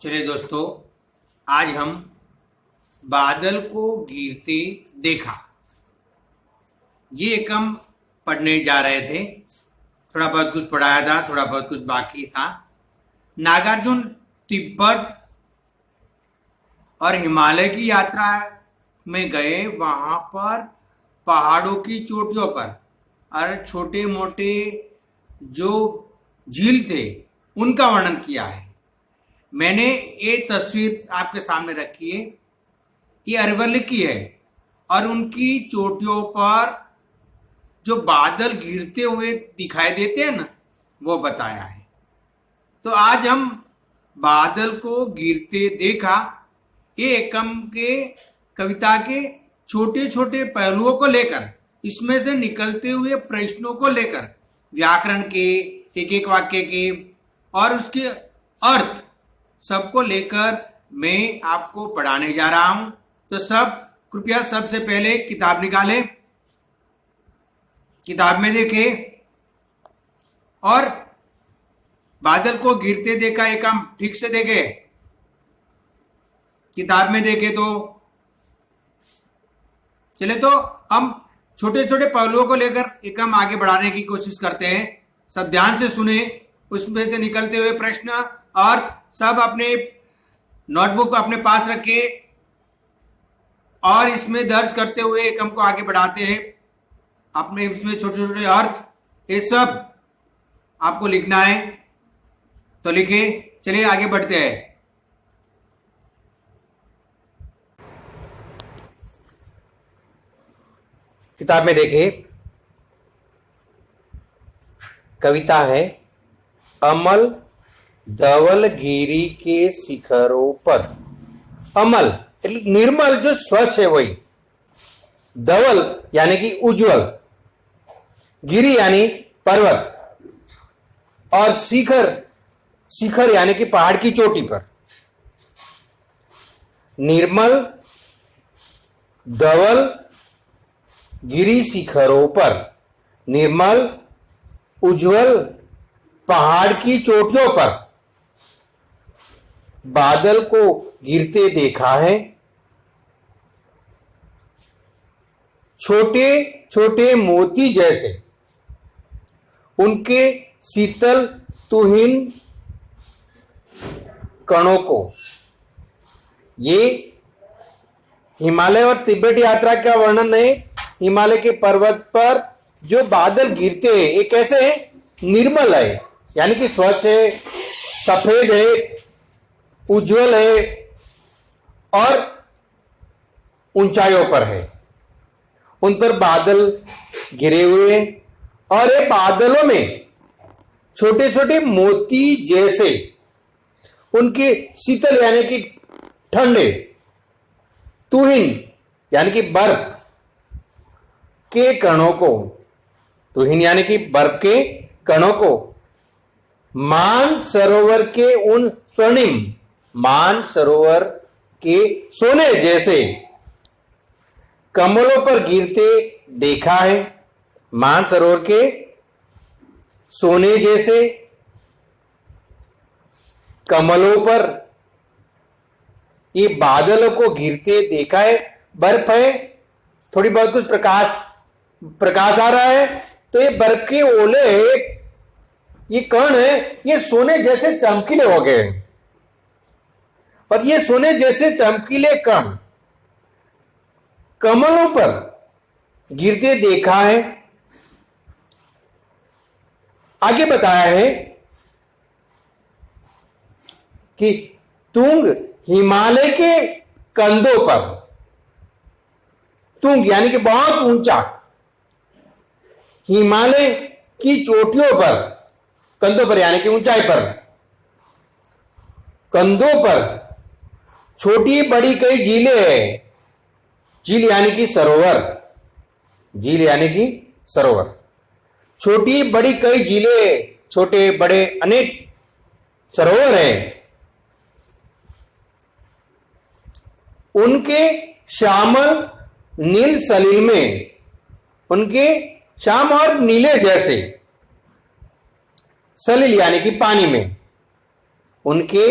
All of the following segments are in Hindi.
चलिए दोस्तों, आज हम बादल को गिरते देखा ये एक हम पढ़ने जा रहे थे। थोड़ा बहुत कुछ पढ़ाया था, थोड़ा बहुत कुछ बाकी था। नागार्जुन तिब्बत और हिमालय की यात्रा में गए। वहां पर पहाड़ों की चोटियों पर और छोटे मोटे जो झील थे उनका वर्णन किया है। मैंने ये तस्वीर आपके सामने रखी है, ये अरवल्ली की है और उनकी चोटियों पर जो बादल गिरते हुए दिखाई देते हैं ना, वो बताया है। तो आज हम बादल को गिरते देखा ये एकम के कविता के छोटे छोटे पहलुओं को लेकर, इसमें से निकलते हुए प्रश्नों को लेकर, व्याकरण के एक एक वाक्य के और उसके अर्थ सबको लेकर मैं आपको पढ़ाने जा रहा हूं। तो सब कृपया सबसे पहले किताब निकालें, किताब में देखें और बादल को गिरते देखा एक हम ठीक से देखें। किताब में देखें तो चले, तो हम छोटे छोटे पहलुओं को लेकर एक हम आगे बढ़ाने की कोशिश करते हैं। सब ध्यान से सुने, उसमें से निकलते हुए प्रश्न अर्थ सब अपने नोटबुक अपने पास रखे और इसमें दर्ज करते हुए एक हमको आगे बढ़ाते हैं। अपने इसमें छोटे छोटे अर्थ ये सब आपको लिखना है, तो लिखे। चलिए आगे बढ़ते हैं। किताब में देखें, कविता है अमल धवलगिरी के शिखरों पर। अमल निर्मल जो स्वच्छ है वही, धवल यानी कि उज्जवल, गिरी यानी पर्वत और शिखर, शिखर यानी कि पहाड़ की चोटी पर। निर्मल धवल गिरी शिखरों पर, निर्मल उज्जवल पहाड़ की चोटियों पर बादल को गिरते देखा है। छोटे छोटे मोती जैसे उनके शीतल तुहिन कणों को। ये हिमालय और तिब्बत यात्रा का वर्णन है। हिमालय के पर्वत पर जो बादल गिरते हैं ये कैसे है? निर्मल है, यानी कि स्वच्छ है, सफेद है, उज्जवल है और ऊंचाइयों पर है। उन पर बादल गिरे हुए हैं और ये बादलों में छोटे छोटे मोती जैसे उनके शीतल यानी कि ठंडे, तुहिन यानी कि बर्फ के कणों को, तुहिन यानी कि बर्फ के कणों को मान सरोवर के उन स्वर्णिम, मान सरोवर के सोने जैसे कमलों पर गिरते देखा है। मान सरोवर के सोने जैसे कमलों पर ये बादलों को गिरते देखा है। बर्फ है, थोड़ी बहुत कुछ प्रकाश आ रहा है, तो ये बर्फ के ओले, ये कण है, ये सोने जैसे चमकीले हो गए और ये सोने जैसे चमकीले कण कमलों पर गिरते देखा है। आगे बताया है कि तुंग हिमालय के कंधों पर, तुंग यानी कि बहुत ऊंचा, हिमालय की चोटियों पर, कंधों पर यानी कि ऊंचाई पर, कंधों पर छोटी बड़ी कई झीलें हैं। झील यानी कि सरोवर, झील यानी कि सरोवर, छोटी बड़ी कई झीलें, छोटे बड़े अनेक सरोवर हैं। उनके श्यामल नील सलील में, उनके श्याम और नीले जैसे, सलील यानी कि पानी में, उनके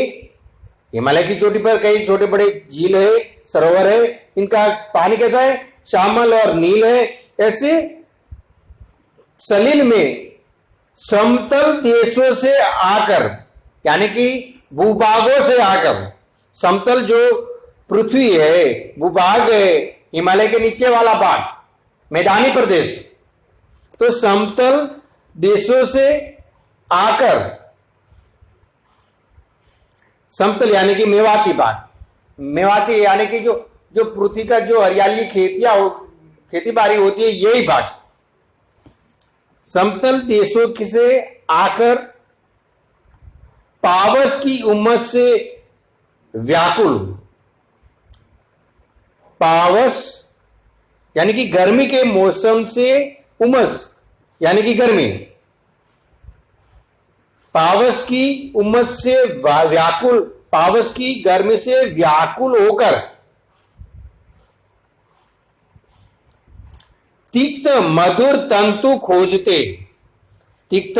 हिमालय की चोटी पर कई छोटे बड़े झील है, सरोवर है, इनका पानी कैसा है, श्यामल और नील है। ऐसे सलील में समतल देशों से आकर, यानी कि भूभागों से आकर, समतल जो पृथ्वी है, भूभाग है, हिमालय के नीचे वाला भाग, मैदानी प्रदेश, तो समतल देशों से आकर, समतल यानी कि मेवाती भाग, मेवाती यानी कि जो जो पृथ्वी का जो हरियाली खेती बाड़ी होती है, यही भाग समतल देशों से आकर पावस की उमस से व्याकुल, पावस यानी कि गर्मी के मौसम से उमस यानी कि गर्मी, पावस की उमस से व्याकुल, पावस की गर्मी से व्याकुल होकर तिक्त मधुर तंतु खोजते, तिक्त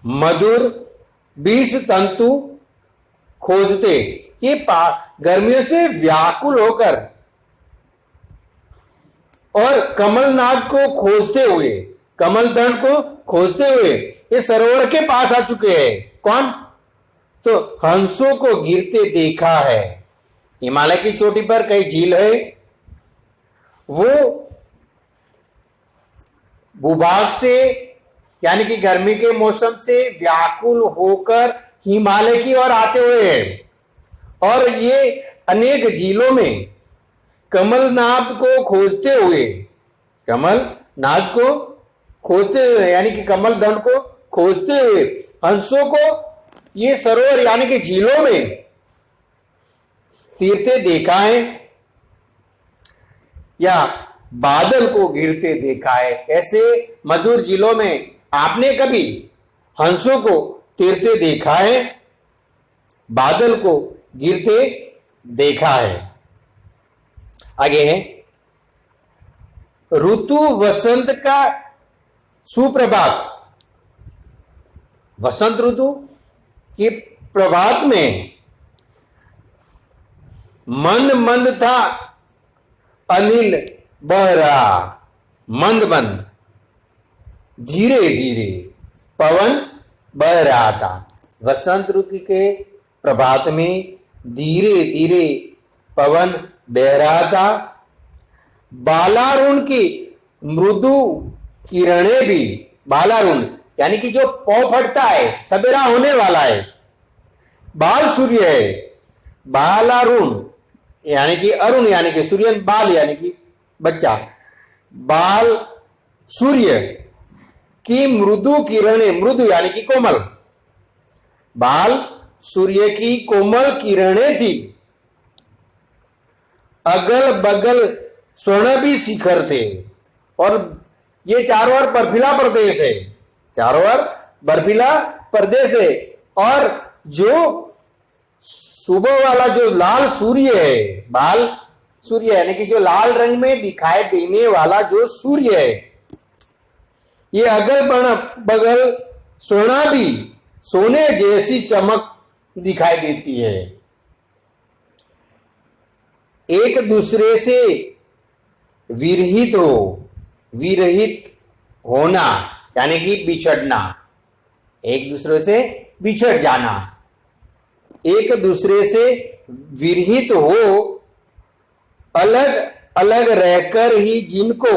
मधुर विष तंतु खोजते, ये गर्मियों से व्याकुल होकर और कमलनाथ को खोजते हुए, कमलदल को खोजते हुए ये सरोवर के पास आ चुके हैं। कौन? तो हंसों को गिरते देखा है। हिमालय की चोटी पर कई झील है, वो भूभाग से यानी कि गर्मी के मौसम से व्याकुल होकर हिमालय की ओर आते हुए हैं। और ये अनेक झीलों में कमलनाथ को खोजते हुए, कमलनाथ को खोजते हुए यानी कि कमल दंड को खोजते हुए हंसों को ये सरोवर यानी कि झीलों में तीरते देखा है या बादल को गिरते देखा है। ऐसे मधुर झीलों में आपने कभी हंसों को तैरते देखा है, बादल को गिरते देखा है। आगे है ऋतु वसंत का सुप्रभात। वसंत ऋतु के प्रभात में मंद मंद था अनिल बह रहा, मंद मंद धीरे धीरे पवन बह रहा था। वसंत ऋतु के प्रभात में धीरे धीरे पवन बह रहा था। बालारुण की मृदु किरणें भी, बालारुण यानी कि जो पौ फटता है, सवेरा होने वाला है, बाल सूर्य है, बालारुण यानी कि अरुण यानी कि सूर्य, बाल यानी कि बच्चा, बाल सूर्य की मृदु किरणें, मृदु यानी कि कोमल, बाल सूर्य की कोमल किरणें थी। अगल बगल स्वर्ण भी शिखर थे और ये चारों ओर बर्फीला प्रदेश है, चारों ओर बर्फीला प्रदेश है। और जो सुबह वाला जो लाल सूर्य है, बाल सूर्य यानी कि जो लाल रंग में दिखाई देने वाला जो सूर्य है, ये अगल बगल सोना भी सोने जैसी चमक दिखाई देती है। एक दूसरे से विरहित होना यानी कि बिछड़ना, एक दूसरे से बिछड़ जाना, एक दूसरे से विरहित हो, अलग अलग रहकर ही जिनको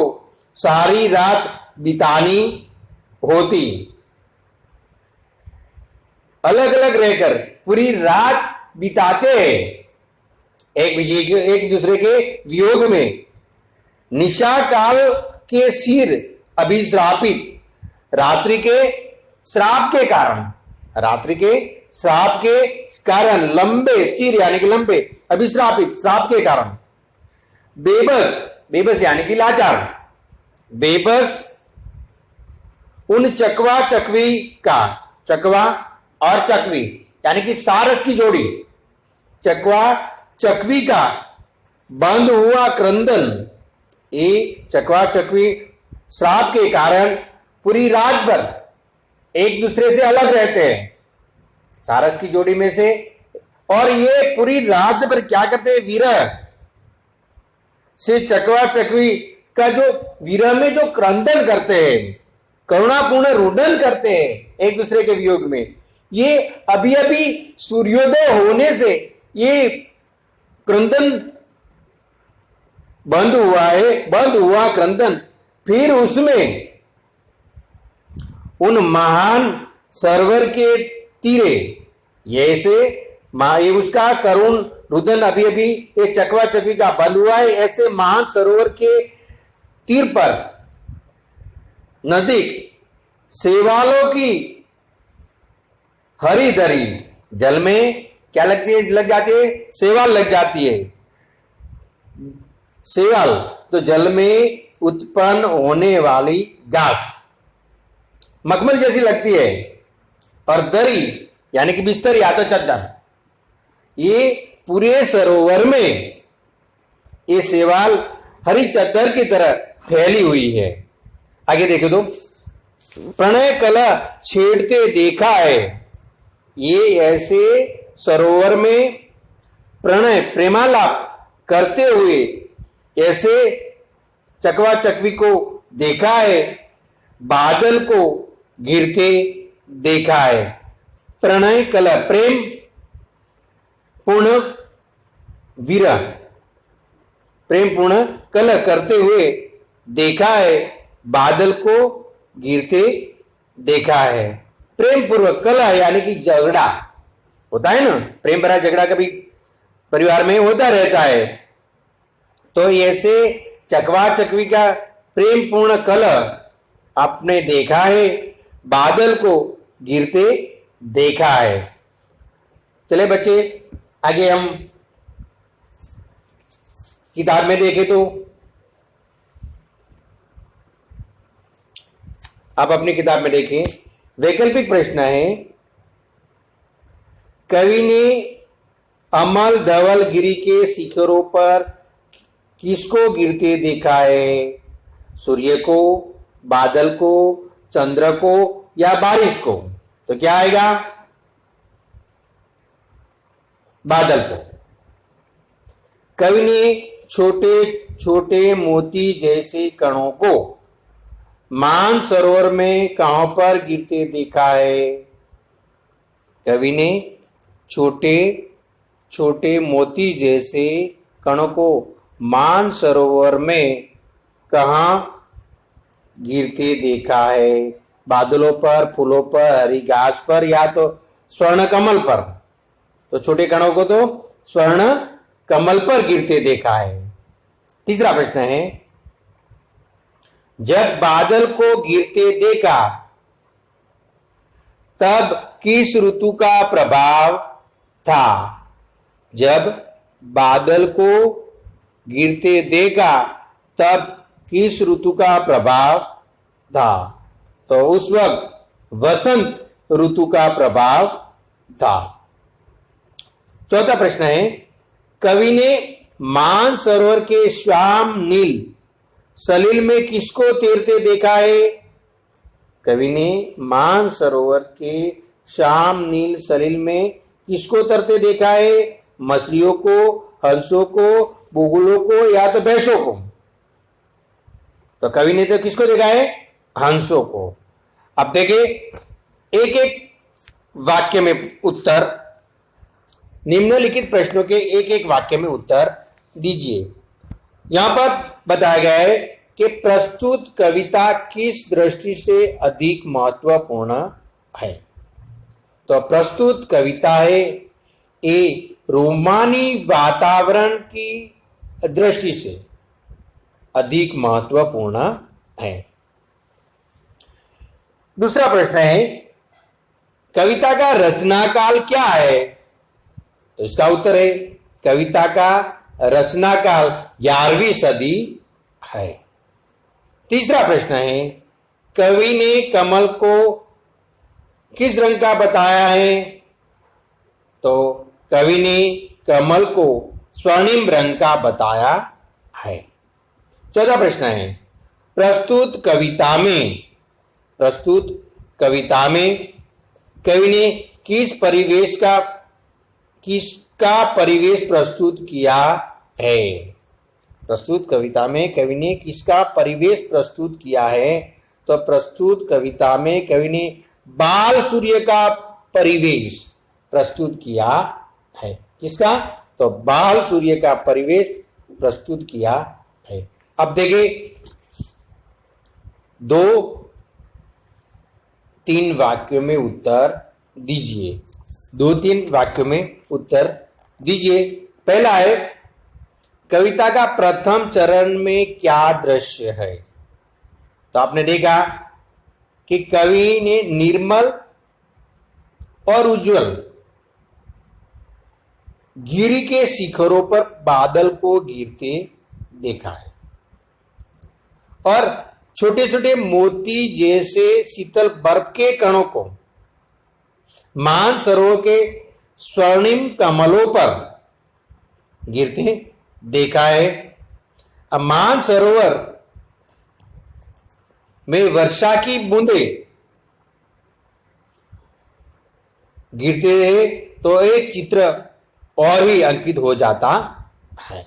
सारी रात बितानी होती, अलग अलग रहकर पूरी रात बिताते हैं एक दूसरे के वियोग में। निशा काल के सिर अभिश्रापित, रात्रि के श्राप के कारण, रात्रि के श्राप के कारण लंबे, सिर यानी कि लंबे, अभिश्रापित श्राप के कारण, बेबस, बेबस यानी कि लाचार, बेबस उन चकवा चकवी का, चकवा और चकवी यानी कि सारस की जोड़ी, चकवा चकवी का बंद हुआ क्रंदन, ये चकवा चकवी श्राप के कारण पूरी रात भर एक दूसरे से अलग रहते हैं। सारस की जोड़ी में से और ये पूरी रात भर क्या करते हैं, विरह से चकवा चकवी का जो विरह में जो क्रंदन करते हैं, करुणापूर्ण रुदन करते हैं एक दूसरे के वियोग में। ये अभी अभी सूर्योदय होने से ये क्रंदन बंद हुआ है, बंद हुआ क्रंदन। फिर उसमें उन महान सरोवर के तीरे ऐसे ये उसका करुण रुदन अभी अभी एक चकवा चकवी का बंद हुआ है, ऐसे महान सरोवर के तीर पर नदी सेवालों की हरी दरी जल में क्या लगती है, लग जाती है, सेवाल लग जाती है। सेवाल तो जल में उत्पन्न होने वाली घास मखमल जैसी लगती है, और दरी यानी कि बिस्तर या तो चद्दर, ये पूरे सरोवर में ये सेवाल हरी चद्दर की तरह फैली हुई है। आगे देखो तो, प्रणय कला छेड़ते देखा है, ये ऐसे सरोवर में प्रणय प्रेमालाप करते हुए ऐसे चकवा चकवी को देखा है, बादल को गिरते देखा है। प्रणय कला प्रेम पूर्ण विरह, प्रेम पूर्ण कलह करते हुए देखा है, बादल को गिरते देखा है। प्रेम पूर्वक कलह यानी कि झगड़ा होता है ना, प्रेम भरा झगड़ा कभी परिवार में होता रहता है, तो ऐसे चकवा चकवी का प्रेम पूर्ण कलह आपने देखा है, बादल को गिरते देखा है। चले बच्चे आगे हम किताब में देखें तो आप अपनी किताब में देखें, वैकल्पिक प्रश्न है, कवि ने अमल धवल गिरी के शिखरों पर किसको गिरते देखा है, सूर्य को, बादल को, चंद्र को या बारिश को? तो क्या आएगा, बादल को। कवि ने छोटे छोटे मोती जैसे कणों को मान सरोवर में कहां पर गिरते देखा है? कवि ने छोटे छोटे मोती जैसे कणों को मान सरोवर में कहां गिरते देखा है? बादलों पर, फूलों पर, हरी घास पर या तो स्वर्ण कमल पर? तो छोटे कणों को तो स्वर्ण कमल पर गिरते देखा है। तीसरा प्रश्न है, जब बादल को गिरते देखा तब किस ऋतु का प्रभाव था? जब बादल को गिरते देखा तब किस ऋतु का प्रभाव था? तो उस वक्त वसंत ऋतु का प्रभाव था। चौथा प्रश्न है, कवि ने मान सरोवर के श्याम नील सलिल में किसको तैरते देखा है? कवि ने मान सरोवर के श्याम नील सलिल में किसको तैरते देखा है? मछलियों को, हंसों को, बुगुलों को या तो भैंसों को? तो कवि ने तो किसको देखा है? हंसों को। अब देखिए एक एक वाक्य में उत्तर, निम्नलिखित प्रश्नों के एक एक वाक्य में उत्तर दीजिए। यहां पर बताया गया है कि प्रस्तुत कविता किस दृष्टि से अधिक महत्वपूर्ण है? तो प्रस्तुत कविता है ए रोमानी वातावरण की दृष्टि से अधिक महत्वपूर्ण है। दूसरा प्रश्न है, कविता का रचना काल क्या है? तो इसका उत्तर है कविता का रचना काल 11वीं सदी है। तीसरा प्रश्न है, कवि ने कमल को किस रंग का बताया है? तो कवि ने कमल को स्वर्णिम रंग का बताया है। चौथा प्रश्न है, प्रस्तुत कविता में कवि ने किस किसका परिवेश प्रस्तुत किया है? प्रस्तुत कविता में कवि ने किसका परिवेश प्रस्तुत किया है? तो प्रस्तुत कविता में कवि ने बाल सूर्य का परिवेश प्रस्तुत किया है। किसका? तो बाल सूर्य का परिवेश प्रस्तुत किया है। अब देखिए 2-3 वाक्यों में उत्तर दीजिए। 2-3 वाक्यों में उत्तर दीजिए। पहला है, कविता का प्रथम चरण में क्या दृश्य है? तो आपने देखा कि कवि ने निर्मल और उज्जवल गिरी के शिखरों पर बादल को गिरते देखा है और छोटे छोटे मोती जैसे शीतल बर्फ के कणों को मानसरोवर के स्वर्णिम कमलों पर गिरते देखा है। अब मानसरोवर में वर्षा की बूंदे गिरते हैं तो एक चित्र और भी अंकित हो जाता है।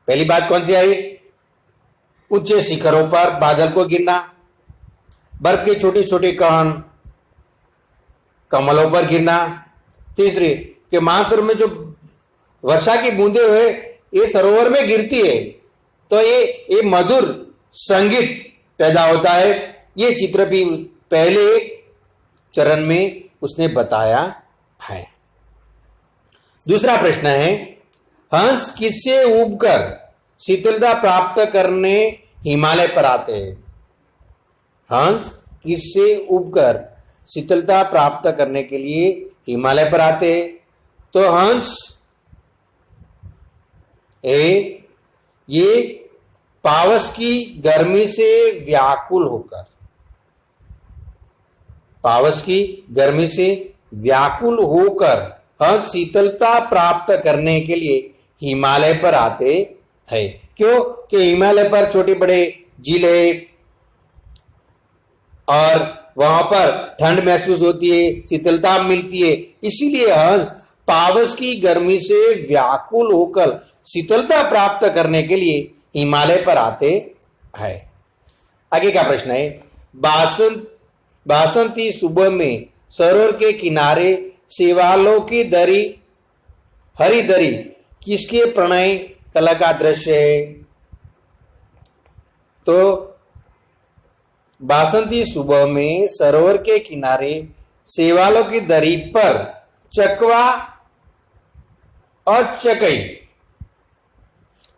पहली बात कौन सी आई? ऊंचे शिखरों पर बादल को गिरना, बर्फ के छोटे छोटे कण कमलों पर गिरना। तीसरी कि मानसरोवर में जो वर्षा की बूंदे हुए ये सरोवर में गिरती है तो ये मधुर संगीत पैदा होता है। ये चित्र भी पहले चरण में उसने बताया है। दूसरा प्रश्न है, हंस किससे उबकर शीतलता प्राप्त करने हिमालय पर आते हैं? हंस किससे उबकर शीतलता प्राप्त करने के लिए हिमालय पर आते हैं? तो हंस ये पावस की गर्मी से व्याकुल होकर, पावस की गर्मी से व्याकुल होकर हंस शीतलता प्राप्त करने के लिए हिमालय पर आते हैं। क्यों? कि हिमालय पर छोटे बड़े झील है और वहां पर ठंड महसूस होती है, शीतलता मिलती है, इसीलिए हंस पावस की गर्मी से व्याकुल होकर शीतलता प्राप्त करने के लिए हिमालय पर आते हैं। आगे का प्रश्न है, बासंती सुबह में सरोवर के किनारे सेवालों की दरी हरी दरी किसके प्रणय कला का दृश्य है? तो बासंती सुबह में सरोवर के किनारे सेवालों की दरी पर चकवा और चकई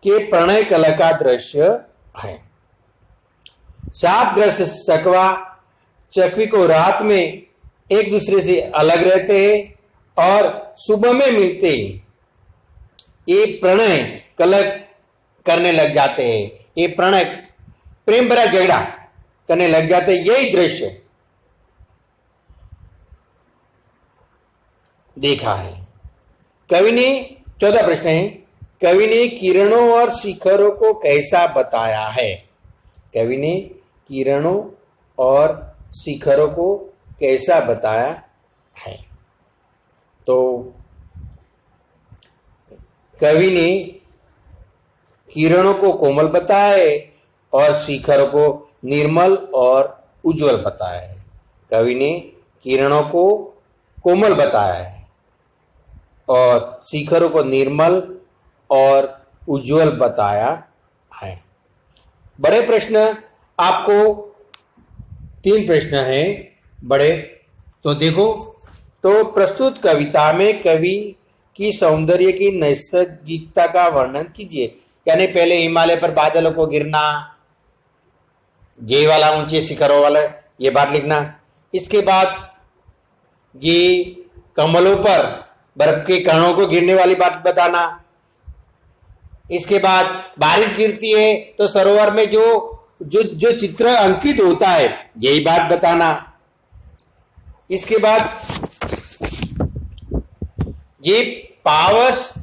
के प्रणय कला का दृश्य है। शापग्रस्त चकवा चकवी को रात में एक दूसरे से अलग रहते हैं और सुबह में मिलते हैं ये प्रणय कलह करने लग जाते हैं, ये प्रणय प्रेम भरा झगड़ा करने लग जाते हैं। यही दृश्य देखा है कवि ने। 14 प्रश्न है, कवि ने किरणों और शिखरों को कैसा बताया है? कवि ने किरणों और शिखरों को कैसा बताया है? तो कवि ने किरणों को कोमल बताया है और शिखरों को निर्मल और उज्जवल बताया है। कवि ने किरणों को कोमल बताया है और शिखरों को निर्मल और उज्जवल बताया है। बड़े प्रश्न आपको 3 प्रश्न हैं बड़े। तो देखो, तो प्रस्तुत कविता में कवि की सौंदर्य की नैसर्गिकता का वर्णन कीजिए। यानी पहले हिमालय पर बादलों को गिरना, ये वाला ऊंचे शिखरों वाला ये बात लिखना। इसके बाद ये कमलों पर बर्फ के कणों को गिरने वाली बात बताना। इसके बाद बारिश गिरती है तो सरोवर में जो चित्र अंकित होता है यही बात बताना। इसके बाद ये पावस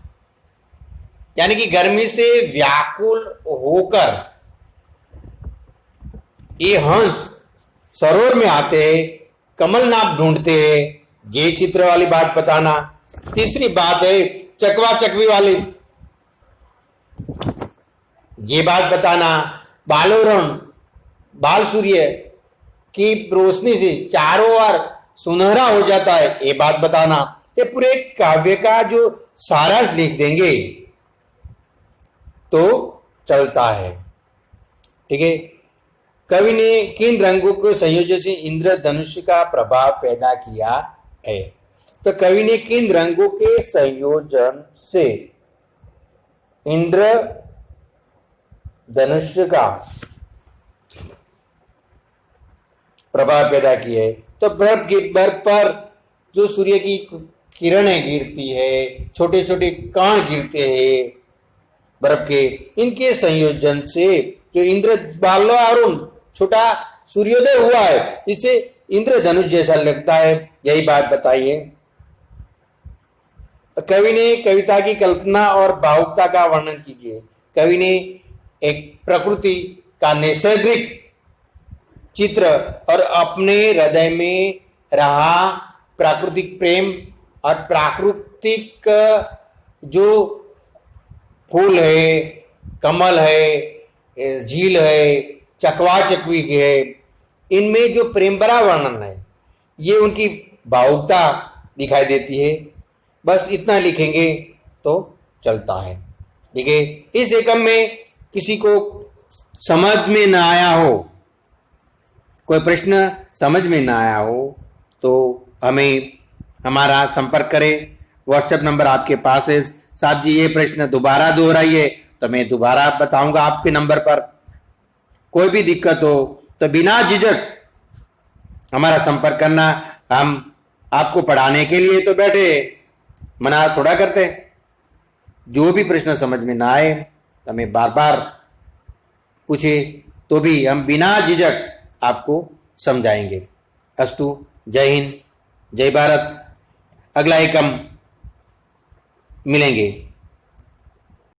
यानी कि गर्मी से व्याकुल होकर ये हंस सरोवर में आते हैं, कमल नाप ढूंढते हैं, ये चित्र वाली बात बताना। तीसरी बात है चकवा चकवी वाली, ये बात बताना बालोरण बाल सूर्य की रोशनी से चारों ओर सुनहरा हो जाता है, ये बात बताना। ये पूरे काव्य का जो सारांश लिख देंगे तो चलता है। ठीक है। कवि ने किन रंगों के संयोजन से इंद्रधनुष का प्रभाव पैदा किया है? तो कवि ने किन रंगों के संयोजन से इंद्रधनुष का प्रभाव पैदा किया है? तो बर्फ पर जो सूर्य की किरणें गिरती है, छोटे छोटे कण गिरते हैं बर्फ के, इनके संयोजन से जो इंद्र बालो अरुण छोटा सूर्योदय हुआ है, इससे इंद्रधनुष जैसा लगता है, यही बात बताइए। कवि ने कविता की कल्पना और भावुकता का वर्णन कीजिए। कवि ने एक प्रकृति का नैसर्गिक चित्र और अपने हृदय में रहा प्राकृतिक प्रेम और प्राकृतिक जो फूल है, कमल है, झील है, चकवा चकवी है, इनमें जो प्रेम भरा वर्णन है, ये उनकी भावुकता दिखाई देती है। बस इतना लिखेंगे तो चलता है। ठीक है। इस एकम में किसी को समझ में ना आया हो, कोई प्रश्न समझ में ना आया हो, तो हमें हमारा संपर्क करें। व्हाट्सएप नंबर आपके पास है। साहब जी ये प्रश्न दोबारा दोहराइए, तो मैं दोबारा बताऊंगा आपके नंबर पर। कोई भी दिक्कत हो तो बिना झिझक हमारा संपर्क करना। हम आपको पढ़ाने के लिए तो बैठे, मना थोड़ा करते। जो भी प्रश्न समझ में ना आए तो हमें बार बार पूछे तो भी हम बिना झिझक आपको समझाएंगे। अस्तु। जय हिंद, जय भारत। अगला एकम मिलेंगे।